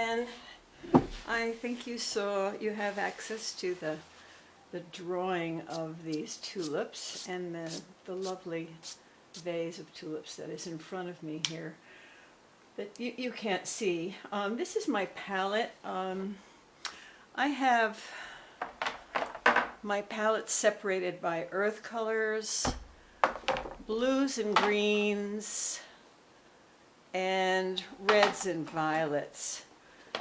again. I think you have access to the drawing of these tulips and the lovely vase of tulips that is in front of me here that you can't see. This is my palette. I have my palette separated by earth colors, blues and greens, and reds and violets.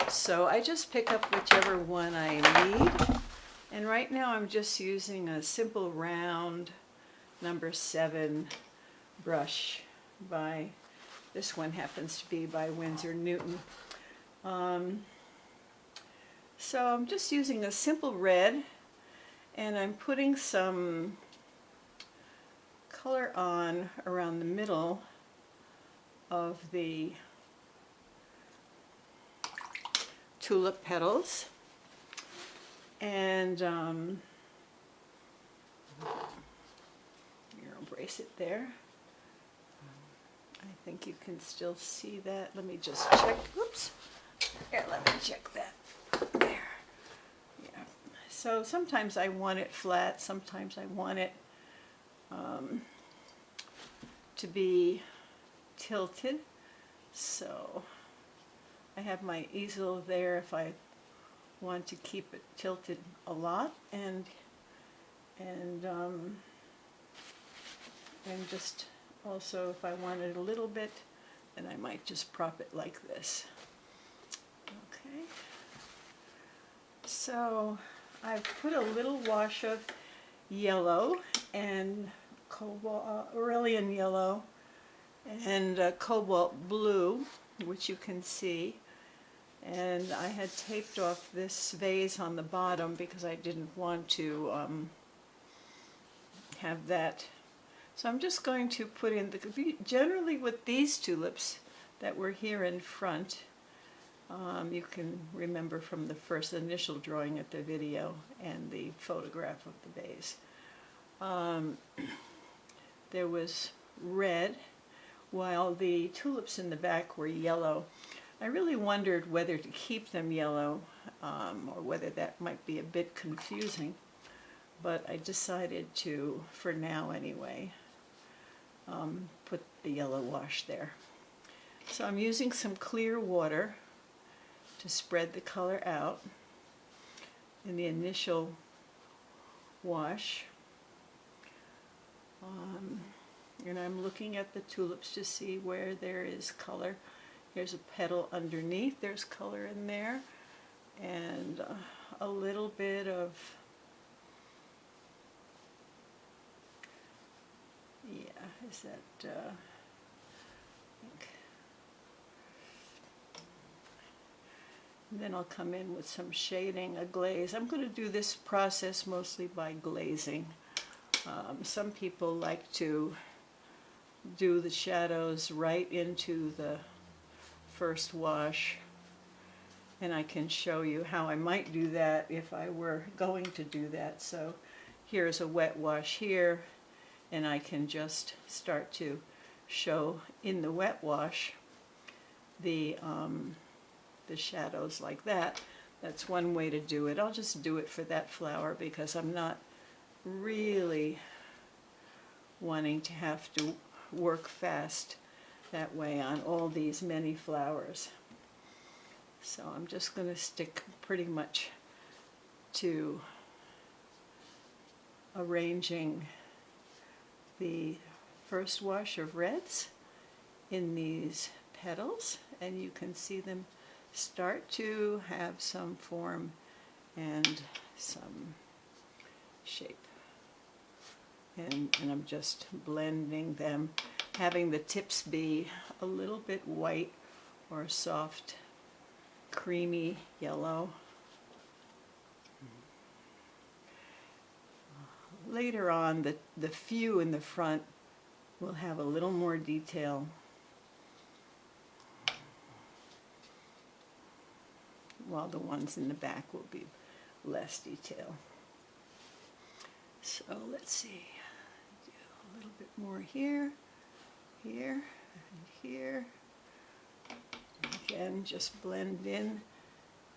So I just pick up whichever one I need. And right now I'm just using a simple round number 7 brush by, this one happens to be by Winsor Newton. So I'm just using a simple red, and I'm putting some color on around the middle of the tulip petals, and here, I'll brace it there. I think you can still see that. Let me just check. Oops. Here, let me check that. There. Yeah. So sometimes I want it flat, sometimes I want it to be tilted. So I have my easel there if I want to keep it tilted a lot, and just also if I want it a little bit, then I might just prop it like this. Okay. So I've put a little wash of yellow and cobalt, Aurelian yellow and cobalt blue, which you can see. And I had taped off this vase on the bottom because I didn't want to have that. So I'm just going to put in generally with these tulips that were here in front, you can remember from the first initial drawing at the video and the photograph of the vase. There was red, while the tulips in the back were yellow. I really wondered whether to keep them yellow or whether that might be a bit confusing, but I decided to, for now anyway, put the yellow wash there. So I'm using some clear water to spread the color out in the initial wash. And I'm looking at the tulips to see where there is color. Here's a petal underneath, there's color in there, and a little bit of, yeah, is that, I think. And then I'll come in with some shading, a glaze. I'm going to do this process mostly by glazing. Some people like to do the shadows right into the first wash, and I can show you how I might do that if I were going to do that. So here's a wet wash here, and I can just start to show in the wet wash the shadows like that. That's one way to do it. I'll just do it for that flower because I'm not really wanting to have to work fast that way on all these many flowers. So I'm just going to stick pretty much to arranging the first wash of reds in these petals, and you can see them start to have some form and some shape. And I'm just blending them, having the tips be a little bit white or soft, creamy yellow. Later on, the few in the front will have a little more detail, while the ones in the back will be less detail. So let's see, do a little bit more here, here, and here. Again, just blend in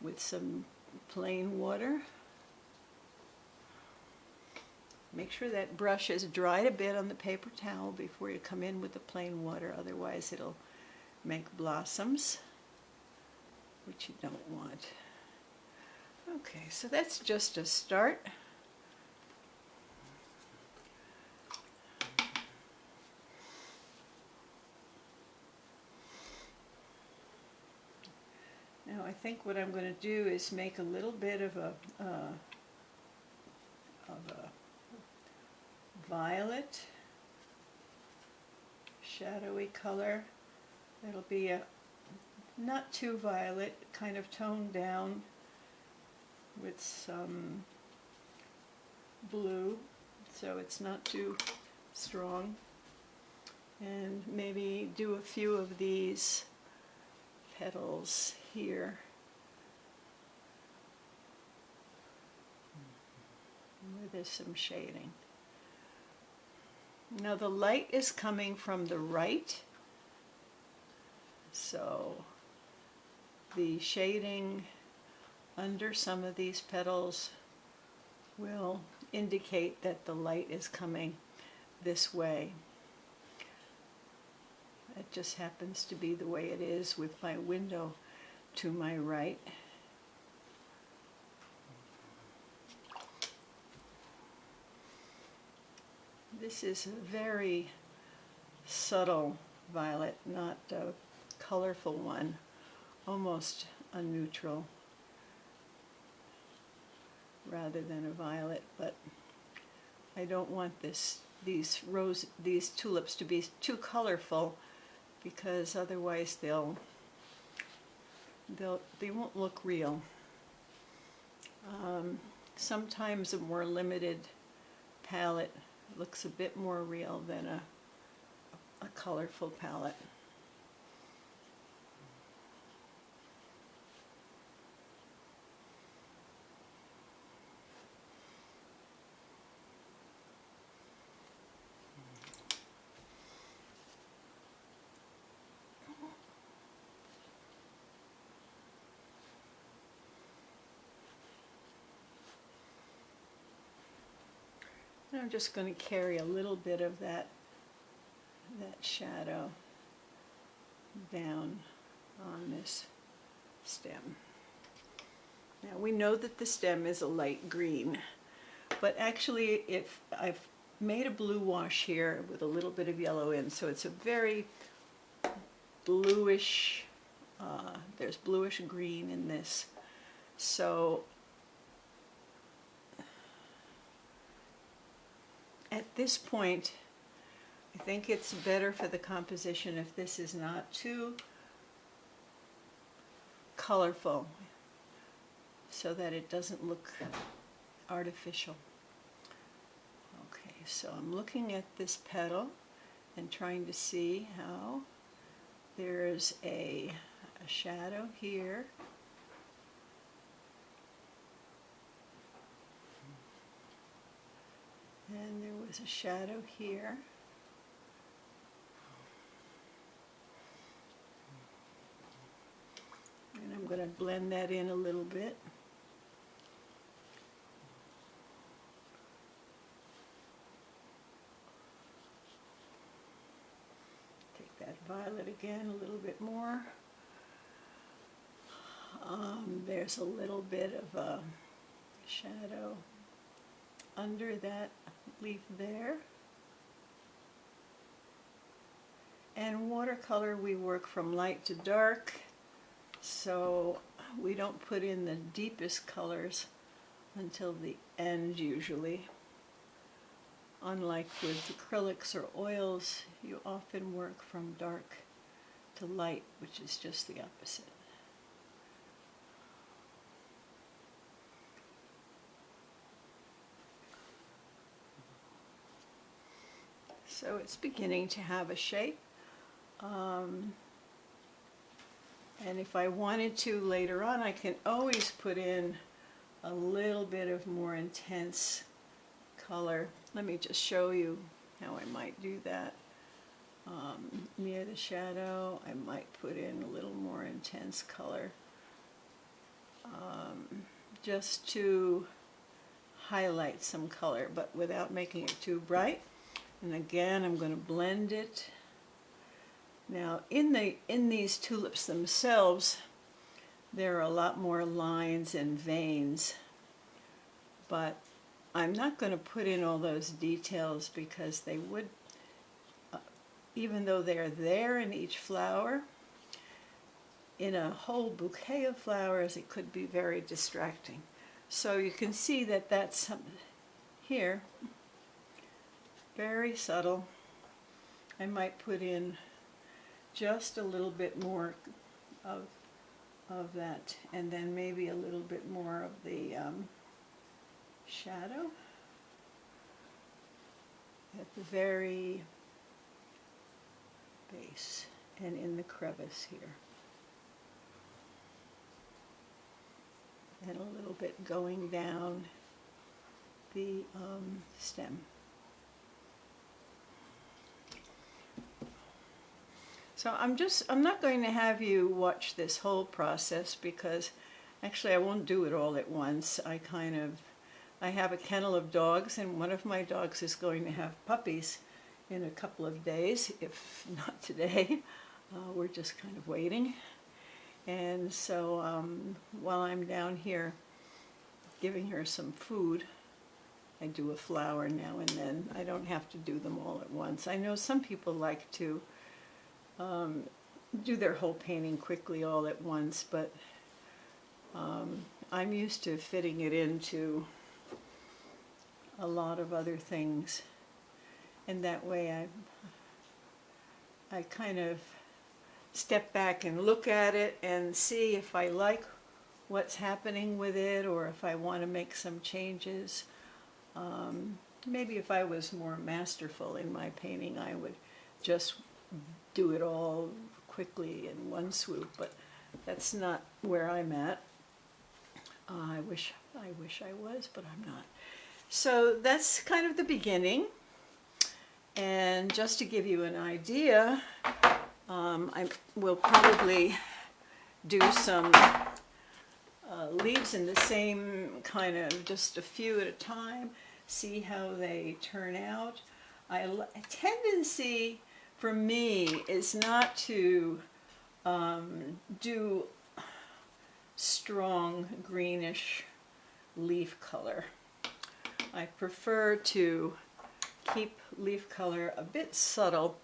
with some plain water. Make sure that brush is dried a bit on the paper towel before you come in with the plain water, otherwise it'll make blossoms, which you don't want. Okay, so that's just a start. Now I think what I'm going to do is make a little bit of a violet shadowy color. It'll be a not too violet, kind of toned down with some blue, so it's not too strong. And maybe do a few of these petals here. Where there's some shading. Now the light is coming from the right, so the shading under some of these petals will indicate that the light is coming this way. It just happens to be the way it is with my window to my right. This is a very subtle violet, not a colorful one, almost a neutral rather than a violet, but I don't want these tulips to be too colorful, because otherwise they won't look real. Sometimes a more limited palette looks a bit more real than a colorful palette. I'm just going to carry a little bit of that shadow down on this stem. Now we know that the stem is a light green, but actually if I've made a blue wash here with a little bit of yellow in, so it's a very bluish, there's bluish green in this. So at this point, I think it's better for the composition if this is not too colorful, so that it doesn't look artificial. Okay, so I'm looking at this petal and trying to see how there's a shadow here. And there was a shadow here. And I'm going to blend that in a little bit. Take that violet again a little bit more. There's a little bit of a shadow under that leaf there. And watercolor, we work from light to dark, so we don't put in the deepest colors until the end usually. Unlike with acrylics or oils, you often work from dark to light, which is just the opposite. So it's beginning to have a shape. And if I wanted to later on, I can always put in a little bit of more intense color. Let me just show you how I might do that. Near the shadow, I might put in a little more intense color. just to highlight some color, but without making it too bright. And again, I'm going to blend it. Now, in these tulips themselves, there are a lot more lines and veins, but I'm not going to put in all those details because they would, even though they're there in each flower, in a whole bouquet of flowers, it could be very distracting. So you can see that that's here, very subtle. I might put in just a little bit more of that, and then maybe a little bit more of the shadow at the very base and in the crevice here. And a little bit going down the stem. So I'm not going to have you watch this whole process because actually I won't do it all at once. I have a kennel of dogs, and one of my dogs is going to have puppies in a couple of days, if not today. We're just kind of waiting. And so while I'm down here giving her some food, I do a flower now and then. I don't have to do them all at once. I know some people like to do their whole painting quickly all at once, but I'm used to fitting it into a lot of other things, and that way I kind of step back and look at it and see if I like what's happening with it or if I want to make some changes. Maybe if I was more masterful in my painting, I would just do it all quickly in one swoop, but that's not where I'm at. I wish I was, but I'm not. So that's kind of the beginning, and just to give you an idea, I will probably do some leaves in the same kind of, just a few at a time, see how they turn out. A tendency for me is not to do strong greenish leaf color. I prefer to keep leaf color a bit subtle,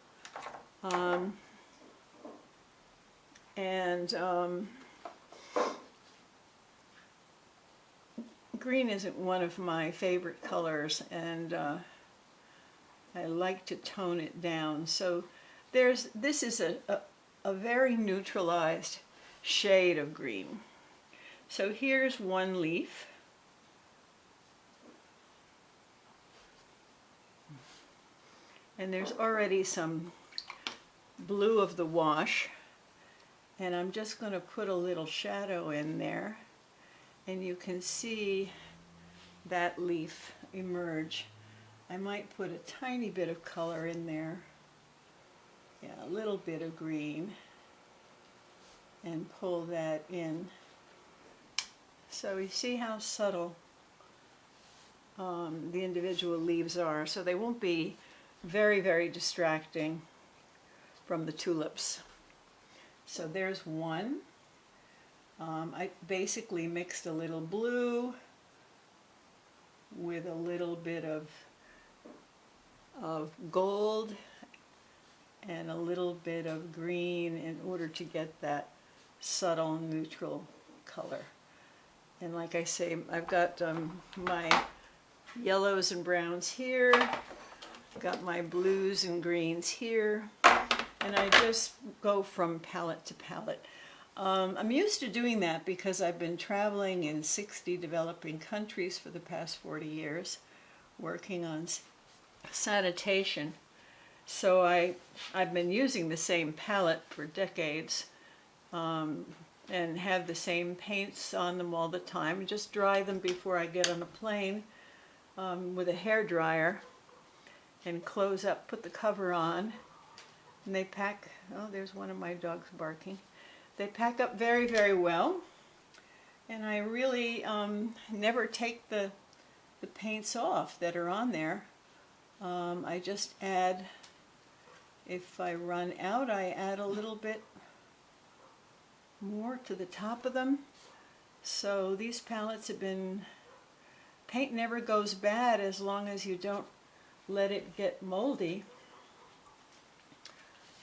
green isn't one of my favorite colors, and I like to tone it down. So this is a very neutralized shade of green. So here's one leaf. And there's already some blue of the wash, and I'm just going to put a little shadow in there, and you can see that leaf emerge. I might put a tiny bit of color in there, yeah, a little bit of green, and pull that in. So you see how subtle the individual leaves are, so they won't be very, very distracting from the tulips. So there's one. I basically mixed a little blue with a little bit of gold and a little bit of green in order to get that subtle neutral color. And like I say, I've got my yellows and browns here, got my blues and greens here, and I just go from palette to palette. I'm used to doing that because I've been traveling in 60 developing countries for the past 40 years, working on sanitation. So I've been using the same palette for decades, and have the same paints on them all the time. Just dry them before I get on a plane with a hair dryer, and close up, put the cover on, and they pack. Oh, there's one of my dogs barking. They pack up very, very well, And I really never take the paints off that are on there. I just add, if I run out, I add a little bit more to the top of them. So these palettes have been, paint never goes bad as long as you don't let it get moldy.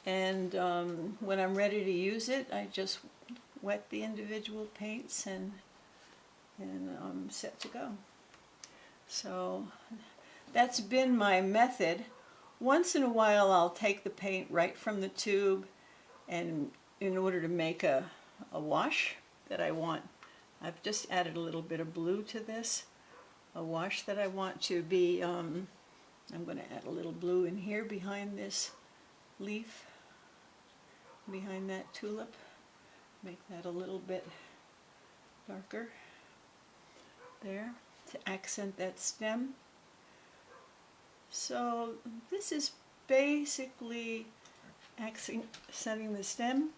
And when I'm ready to use it, I just wet the individual paints and I'm set to go. So that's been my method. Once in a while I'll take the paint right from the tube, and in order to make a wash that I want, I've just added a little bit of blue to this, a wash that I want to be, I'm going to add a little blue in here behind this leaf, behind that tulip, make that a little bit darker there to accent that stem. So this is basically accenting the stem.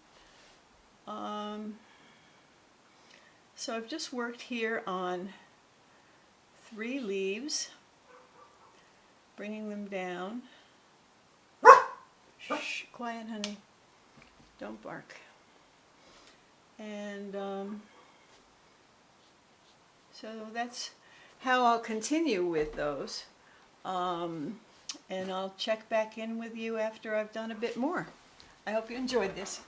So I've just worked here on 3 leaves, bringing them down. Shh, quiet, honey. Don't bark. And so that's how I'll continue with those. And I'll check back in with you after I've done a bit more. I hope you enjoyed this.